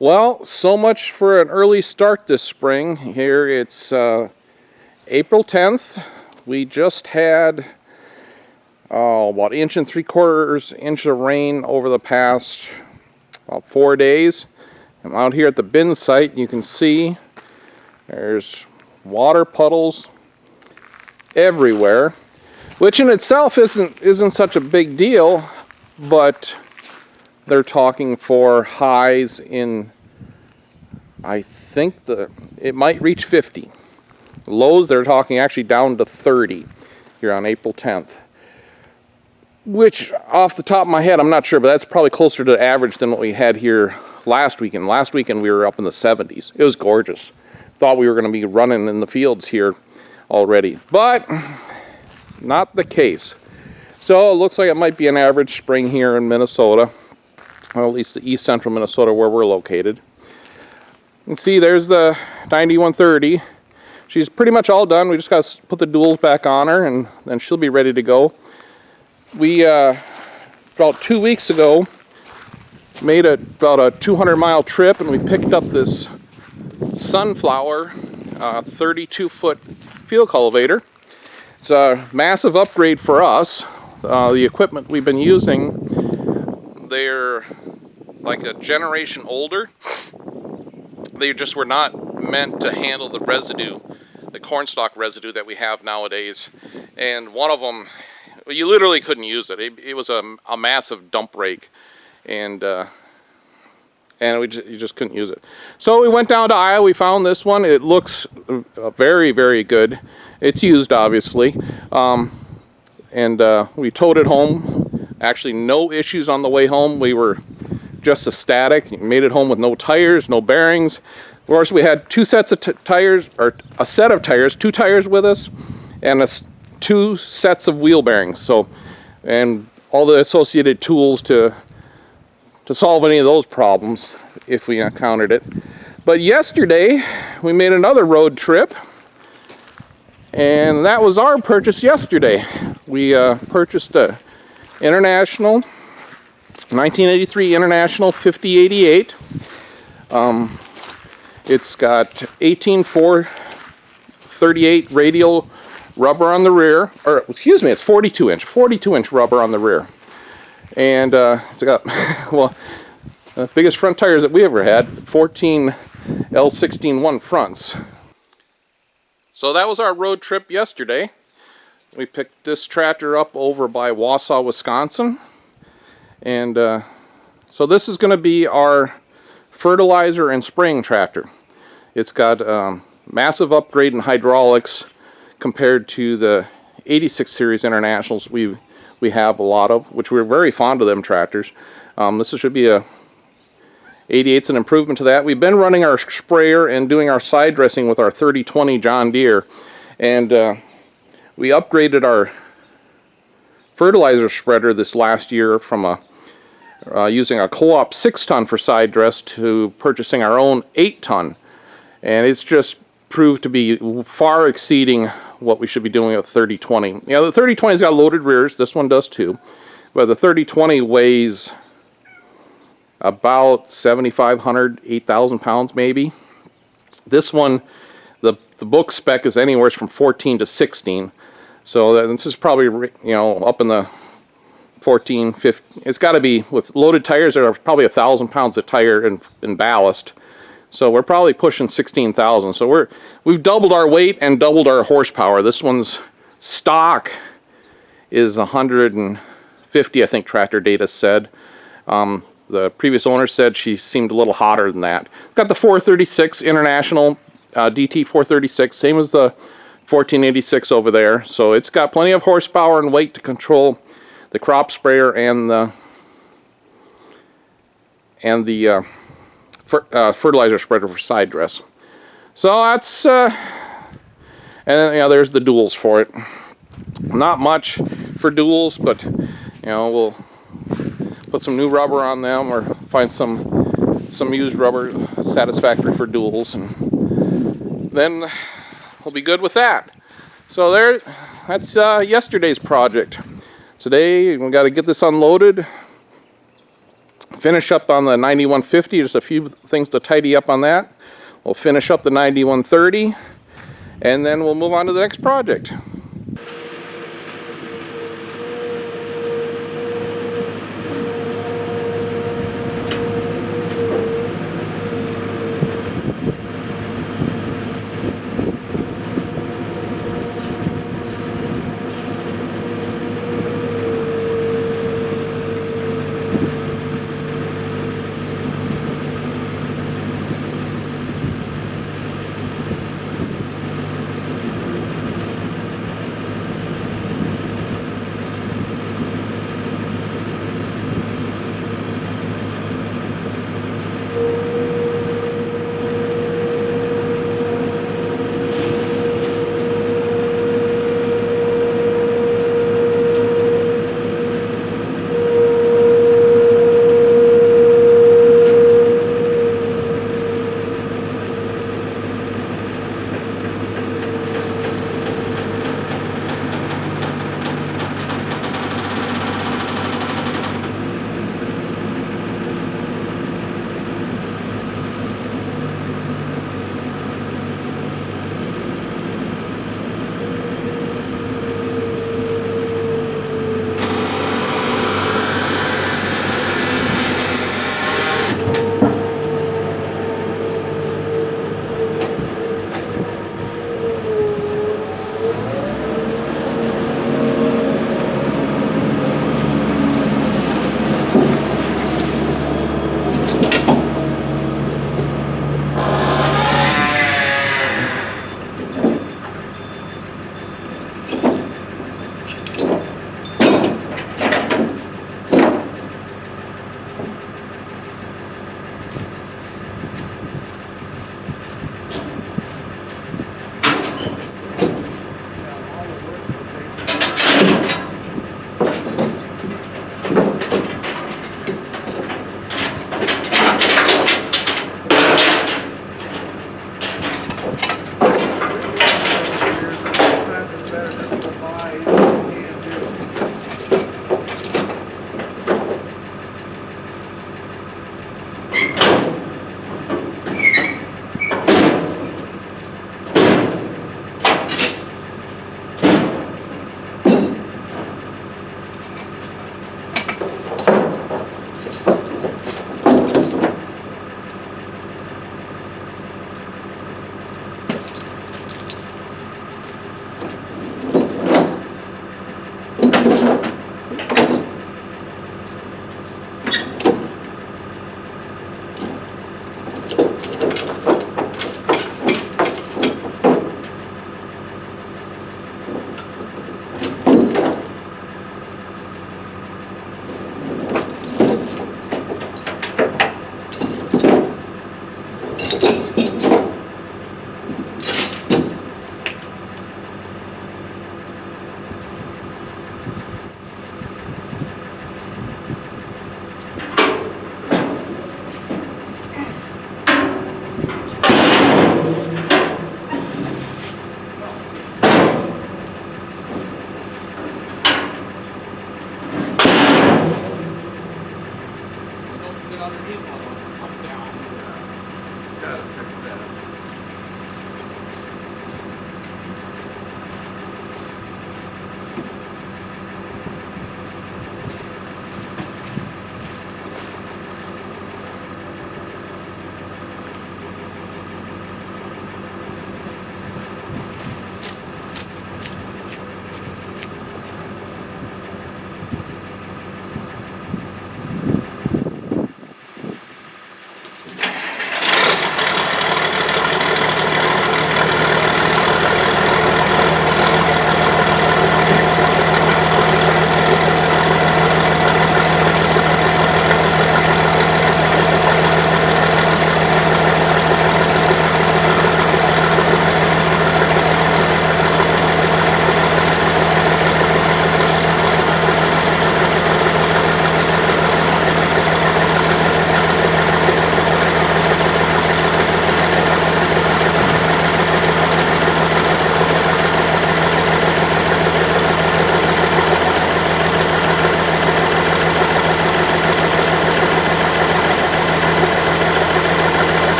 Well, so much for an early start this spring. Here it's April 10th. We just had about 1.75 inches of rain over the past about 4 days. I'm out here at the bin site. You can see there's water puddles everywhere, which in itself isn't such a big deal, but they're talking for highs in, I think it might reach 50. Lows, they're talking actually down to 30 here on April 10th. Which, off the top of my head, I'm not sure, but that's probably closer to the average than what we had here last weekend. Last weekend we were up in the 70s. It was gorgeous. Thought we were going to be running in the fields here already, but not the case. So it looks like it might be an average spring here in Minnesota, or at least the east central Minnesota where we're located. You can see there's the 9130. She's pretty much all done. We just got to put the duals back on her, and then she'll be ready to go. We, about 2 weeks ago, made about a 200-mile trip, and we picked up this Sunflower 32-foot field cultivator. It's a massive upgrade for us. The equipment we've been using, they're like a generation older. They just were not meant to handle the residue, the cornstalk residue that we have nowadays. And one of them, you literally couldn't use it. It was a massive dump rake, and you just couldn't use it. So we went down to Iowa. We found this one. It looks very, very good. It's used, obviously, and we towed it home. Actually, no issues on the way home. We were just ecstatic. Made it home with no tires, no bearings. Of course, we had two sets of tires, or a set of tires, two tires with us, and two sets of wheel bearings. So, and all the associated tools to solve any of those problems if we encountered it. But yesterday, we made another road trip, and that was our purchase yesterday. We purchased a International 1983 International 5088. It's got 18/4/38 radial rubber on the rear, or excuse me, it's 42-inch rubber on the rear. And it's got, well, the biggest front tires that we ever had, 14 L16-1 fronts. So that was our road trip yesterday. We picked this tractor up over by Wausau, Wisconsin. And so this is going to be our fertilizer and spraying tractor. It's got massive upgrade in hydraulics compared to the 86 series Internationals we have a lot of, which we're very fond of them tractors. This should be a 88's an improvement to that. We've been running our sprayer and doing our side dressing with our 3020 John Deere, and we upgraded our fertilizer spreader this last year from using a Co-op 6-ton for side dress to purchasing our own 8-ton, and it's just proved to be far exceeding what we should be doing with 3020. You know, the 3020's got loaded rears. This one does too, but the 3020 weighs about 7,500, 8,000 pounds maybe. This one, the book spec is anywhere from 14 to 16, so this is probably, you know, up in the 14, 15. It's got to be, with loaded tires that are probably 1,000 pounds of tire and ballast. So we're probably pushing 16,000. So we've doubled our weight and doubled our horsepower. This one's stock is 150, I think Tractor Data said. The previous owner said she seemed a little hotter than that. Got the 436 International DT 436, same as the 1486 over there. So it's got plenty of horsepower and weight to control the crop sprayer and the fertilizer spreader for side dress. So that's and you know, there's the duals for it. Not much for duals, but you know, we'll put some new rubber on them or find some used rubber satisfactory for duals, and then we'll be good with that. So that's yesterday's project. Today we got to get this unloaded finish up on the 9150. Just a few things to tidy up on that. We'll finish up the 9130, and then we'll move on to the next project.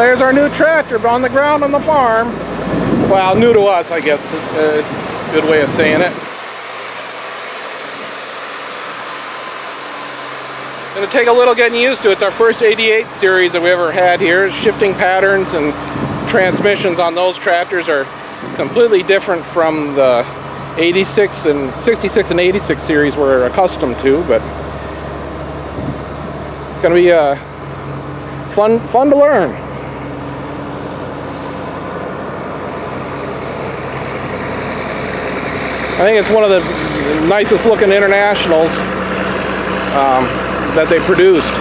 there's our new tractor on the ground on the farm. Well, new to us, I guess, is a good way of saying it. Gonna take a little getting used to. It's our first 88 series that we ever had here. Shifting patterns and transmissions on those tractors are completely different from the 86 and 66 and 86 series we're accustomed to, but it's gonna be fun to learn. I think it's one of the nicest looking Internationals that they produced.